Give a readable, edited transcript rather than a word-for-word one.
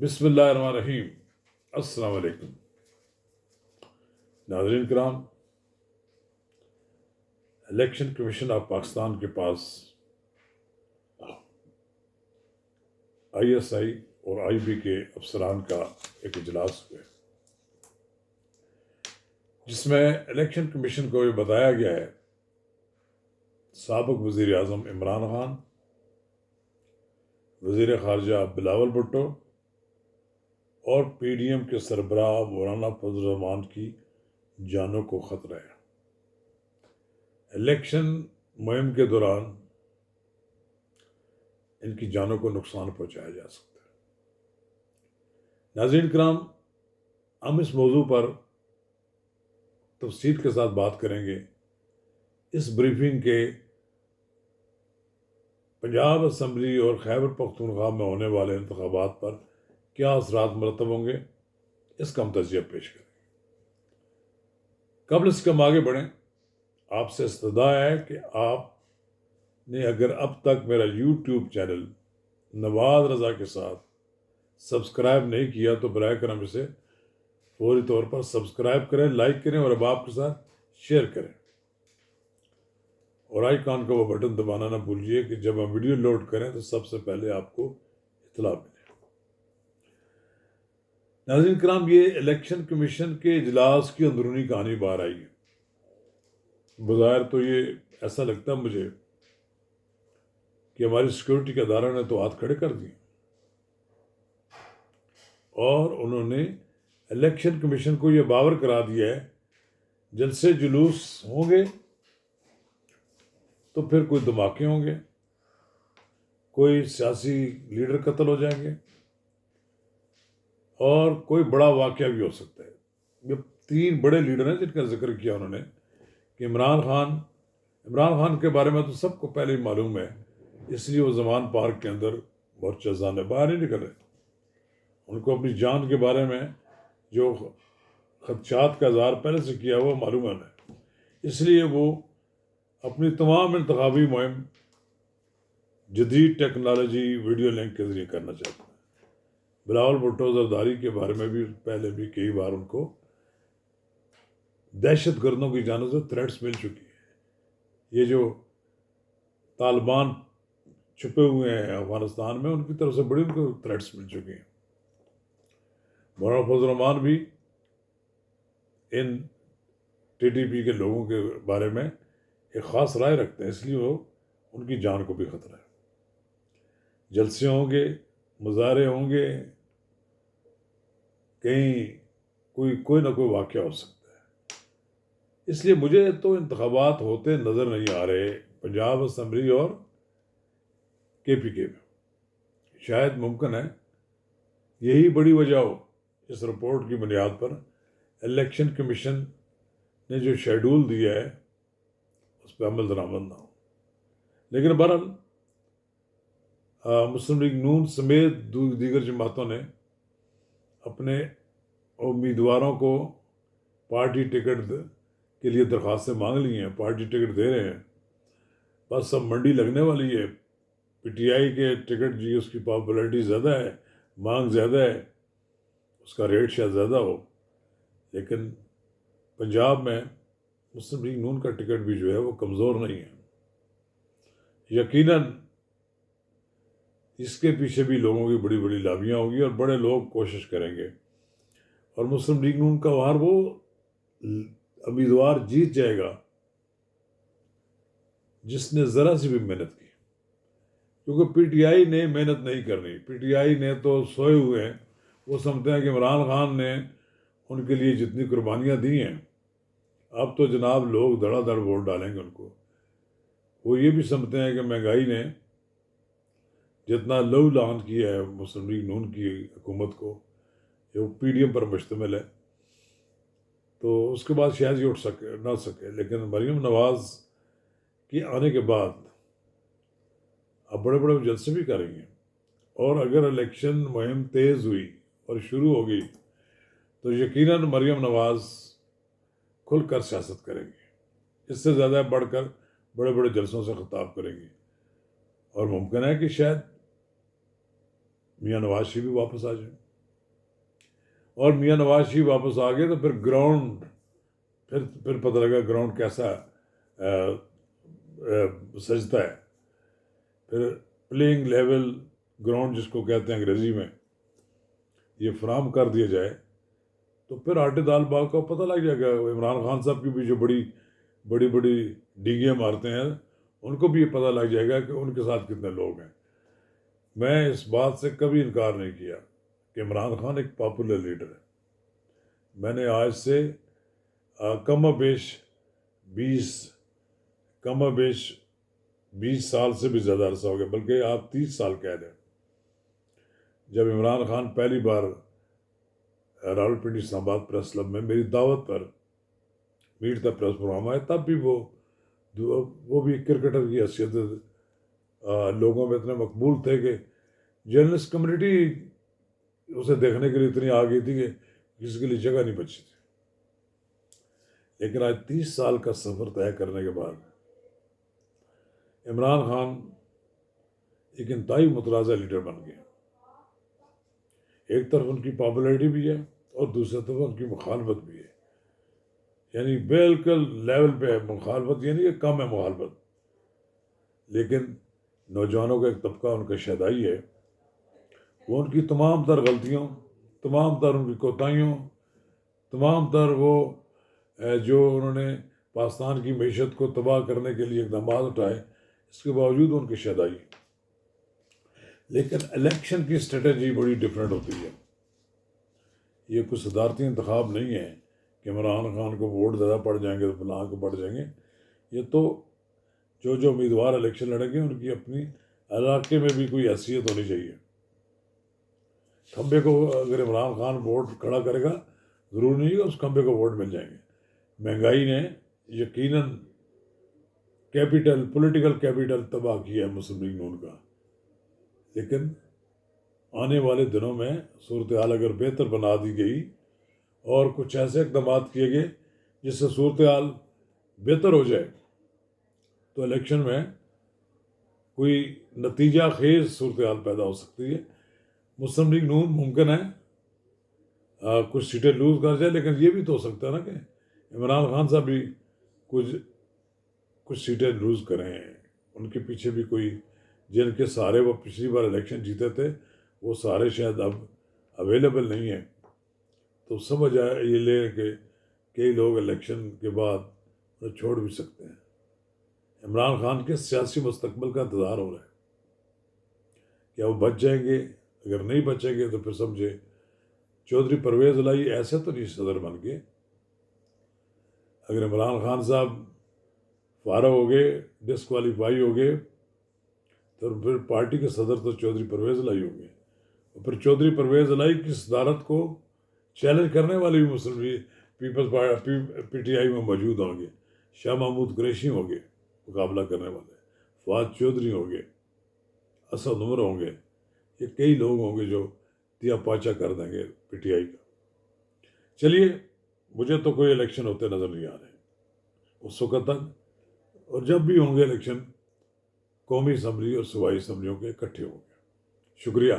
بسم اللہ الرحمن الرحیم۔ السلام علیکم ناظرین کرام، الیکشن کمیشن آف پاکستان کے پاس ISI اور IB کے افسران کا ایک اجلاس ہوا ہے، جس میں الیکشن کمیشن کو یہ بتایا گیا ہے سابق وزیر اعظم عمران خان، وزیر خارجہ بلاول بھٹو اور PDM کے سربراہ مولانا فضل الرحمان کی جانوں کو خطرہ ہے۔ الیکشن مہم کے دوران ان کی جانوں کو نقصان پہنچایا جا سکتا ہے۔ ناظرین کرام، ہم اس موضوع پر تفصیل کے ساتھ بات کریں گے۔ اس بریفنگ کے پنجاب اسمبلی اور خیبر پختونخوا میں ہونے والے انتخابات پر کیا اثرات مرتب ہوں گے، اس کا ہم تجزیہ پیش کریں گے۔ قبل اس کے ہم آگے بڑھیں، آپ سے استدعا ہے کہ آپ نے اگر اب تک میرا YouTube چینل نواز رضا کے ساتھ سبسکرائب نہیں کیا تو براہ کرم اسے فوری طور پر سبسکرائب کریں، لائک کریں اور احباب کے ساتھ شیئر کریں، اور آئیکن کا وہ بٹن دبانا نہ بھولیے کہ جب ہم ویڈیو لوڈ کریں تو سب سے پہلے آپ کو اطلاع ملے۔ ناظرین کرام، یہ الیکشن کمیشن کے اجلاس کی اندرونی کہانی باہر آئی ہے۔ بظاہر تو یہ ایسا لگتا ہے مجھے کہ ہماری سیکورٹی کے اداروں نے تو ہاتھ کھڑے کر دیے اور انہوں نے الیکشن کمیشن کو یہ باور کرا دیا ہے جلسے جلوس ہوں گے تو پھر کوئی دھماکے ہوں گے، کوئی سیاسی لیڈر قتل ہو جائیں گے اور کوئی بڑا واقعہ بھی ہو سکتا ہے۔ یہ 3 بڑے لیڈر ہیں جن کا ذکر کیا انہوں نے کہ عمران خان کے بارے میں تو سب کو پہلے ہی معلوم ہے، اس لیے وہ زمان پارک کے اندر مورچہ زان ہے، باہر نہیں نکل رہے۔ ان کو اپنی جان کے بارے میں جو خدشات کا اظہار پہلے سے کیا وہ معلوم ہے انہیں، اس لیے وہ اپنی تمام انتخابی مہم جدید ٹیکنالوجی ویڈیو لنک کے ذریعے کرنا چاہتے ہیں۔ بلاول بھٹو زرداری کے بارے میں بھی پہلے بھی کئی بار ان کو دہشت گردوں کی جانب سے تھریٹس مل چکی ہے۔ یہ جو طالبان چھپے ہوئے ہیں افغانستان میں، ان کی طرف سے بڑی ان کو تھریٹس مل چکی ہیں۔ مولانا فضل الرحمان بھی ان TTP کے لوگوں کے بارے میں ایک خاص رائے رکھتے ہیں، اس لیے وہ ان کی جان کو بھی خطرہ ہے۔ جلسے ہوں گے، مظاہرے ہوں گے، کہیں کوئی نہ کوئی واقعہ ہو سکتا ہے۔ اس لیے مجھے تو انتخابات ہوتے نظر نہیں آ رہے پنجاب اسمبلی اور KPK میں۔ شاید ممکن ہے یہی بڑی وجہ ہو اس رپورٹ کی بنیاد پر الیکشن کمیشن نے جو شیڈول دیا ہے اس پہ عمل درآمد نہ ہو۔ لیکن بہرحال مسلم لیگ نون سمیت دیگر جماعتوں نے اپنے امیدواروں کو پارٹی ٹکٹ کے لیے درخواستیں مانگ لی ہیں، پارٹی ٹکٹ دے رہے ہیں۔ بس اب منڈی لگنے والی ہے۔ PTI کے ٹکٹ جی اس کی پاپولرٹی زیادہ ہے، مانگ زیادہ ہے، اس کا ریٹ شاید زیادہ ہو، لیکن پنجاب میں مسلم لیگ نون کا ٹکٹ بھی جو ہے وہ کمزور نہیں ہے۔ یقیناً اس کے پیچھے بھی لوگوں کی بڑی بڑی لابیاں ہوں گی اور بڑے لوگ کوشش کریں گے، اور مسلم لیگ نون کا وہاں وہ امیدوار جیت جائے گا جس نے ذرا سی بھی محنت کی، کیونکہ PTI نے محنت نہیں کرنی۔ PTI نے تو سوئے ہوئے ہیں، وہ سمجھتے ہیں کہ عمران خان نے ان کے لیے جتنی قربانیاں دی ہیں اب تو جناب لوگ دھڑا دھڑ ووٹ ڈالیں گے ان کو۔ وہ یہ بھی سمجھتے ہیں کہ مہنگائی نے جتنا لو لان کیا ہے مسلم لیگ نون کی حکومت کو، جو PDM پر مشتمل ہے، تو اس کے بعد شاید یہ اٹھ نہ سکے۔ لیکن مریم نواز کے آنے کے بعد اب بڑے بڑے جلسے بھی کریں گے، اور اگر الیکشن مہم تیز ہوئی اور شروع ہو گئی تو یقیناً مریم نواز کھل کر سیاست کریں گے، اس سے زیادہ بڑھ کر بڑے بڑے جلسوں سے خطاب کریں گے، اور ممکن ہے کہ شاید میاں نواز شریف بھی واپس آ جائیں۔ اور میاں نواز شریف واپس آ گئے تو پھر گراؤنڈ پھر پتہ لگا گراؤنڈ کیسا سجتا ہے. پھر پلینگ لیول گراؤنڈ جس کو کہتے ہیں انگریزی میں یہ فراہم کر دیا جائے تو پھر آٹے دال باغ کو پتہ لگ جائے گا. عمران خان صاحب کی بھی جو بڑی بڑی ڈینگیاں مارتے ہیں ان کو بھی یہ پتہ لگ جائے گا کہ ان کے ساتھ کتنے لوگ ہیں. میں اس بات سے کبھی انکار نہیں کیا کہ عمران خان ایک پاپولر لیڈر ہے. میں نے آج سے کم و بیش 20 سال سے بھی زیادہ عرصہ ہو گیا، بلکہ آپ 30 سال کہہ رہے ہیں، جب عمران خان پہلی بار راولپنڈی اسلام آباد پریس کلب میں میری دعوت پر میٹ دا پریس پروگرام آیا، تب بھی وہ بھی کرکٹر کی حیثیت لوگوں میں اتنے مقبول تھے کہ جرنلسٹ کمیونٹی اسے دیکھنے کے لیے اتنی آ گئی تھی کہ کسی کے لیے جگہ نہیں بچی تھی. لیکن آج 30 سال کا سفر طے کرنے کے بعد عمران خان ایک انتہائی متنازع لیڈر بن گئے. ایک طرف ان کی پاپولیرٹی بھی ہے اور دوسری طرف ان کی مخالفت بھی ہے، یعنی بالکل لیول پہ ہے مخالفت، یعنی کہ کم ہے مخالفت. لیکن نوجوانوں کا ایک طبقہ ان کا شہدائی ہے، وہ ان کی تمام تر غلطیوں، تمام تر ان کی کوتاہیوں، تمام تر وہ جو انہوں نے پاکستان کی معیشت کو تباہ کرنے کے لیے اقدامات اٹھائے، اس کے باوجود ان کی شہدائی. لیکن الیکشن کی اسٹریٹجی بڑی ڈفرینٹ ہوتی ہے. یہ کوئی صدارتی انتخاب نہیں ہے کہ عمران خان کو ووٹ زیادہ پڑ جائیں گے تو فلاں کو پڑ جائیں گے. یہ تو جو امیدوار الیکشن لڑیں گے ان کی اپنی علاقے میں بھی کوئی حیثیت ہونی چاہیے. کھمبے کو اگر عمران خان ووٹ کھڑا کرے گا ضرور نہیں ہے اس کھمبے کو ووٹ مل جائیں گے. مہنگائی نے یقیناً پولیٹیکل کیپٹل تباہ کیا ہے مسلم لیگ نون کا. لیکن آنے والے دنوں میں صورتحال اگر بہتر بنا دی گئی اور کچھ ایسے اقدامات کیے گئے جس سے صورتحال بہتر ہو جائے تو الیکشن میں کوئی نتیجہ خیز صورتحال پیدا ہو سکتی ہے. مسلم لیگ نون ممکن ہے کچھ سیٹیں لوز کر جائے، لیکن یہ بھی تو ہو سکتا ہے نا کہ عمران خان صاحب بھی کچھ سیٹیں لوز کریں. ان کے پیچھے بھی کوئی جن کے سہارے وہ پچھلی بار الیکشن جیتے تھے وہ سارے شاید اب اویلیبل نہیں ہیں. تو سمجھ آئے یہ لے کہ کئی لوگ الیکشن کے بعد انہیں چھوڑ بھی سکتے ہیں. عمران خان کے سیاسی مستقبل کا انتظار ہو رہا ہے. کیا وہ بچ جائیں گے؟ اگر نہیں بچیں گے تو پھر سمجھے چودھری پرویز الہی ایسے تو نہیں صدر بن گئے. اگر عمران خان صاحب فارغ ہو گئے، ڈسکوالیفائی ہو گئے، تو پھر پارٹی کے صدر تو چودھری پرویز الہی ہوں گے. اور پھر چودھری پرویز الہی کی صدارت کو چیلنج کرنے والے بھی Muslim peoples party P T I میں موجود ہوں گے. شاہ محمود قریشی ہوں گے مقابلہ کرنے والے، فواد چودھری ہوں گے، اسد عمر ہوں گے. یہ کئی لوگ ہوں گے جو دیا پاچا کر دیں گے پی ٹی آئی کا. چلیے، مجھے تو کوئی الیکشن ہوتے نظر نہیں آ رہے اس وقت تک، اور جب بھی ہوں گے الیکشن قومی اسمبلی اور صوبائی اسمبلیوں کے اکٹھے ہوں گے. شکریہ.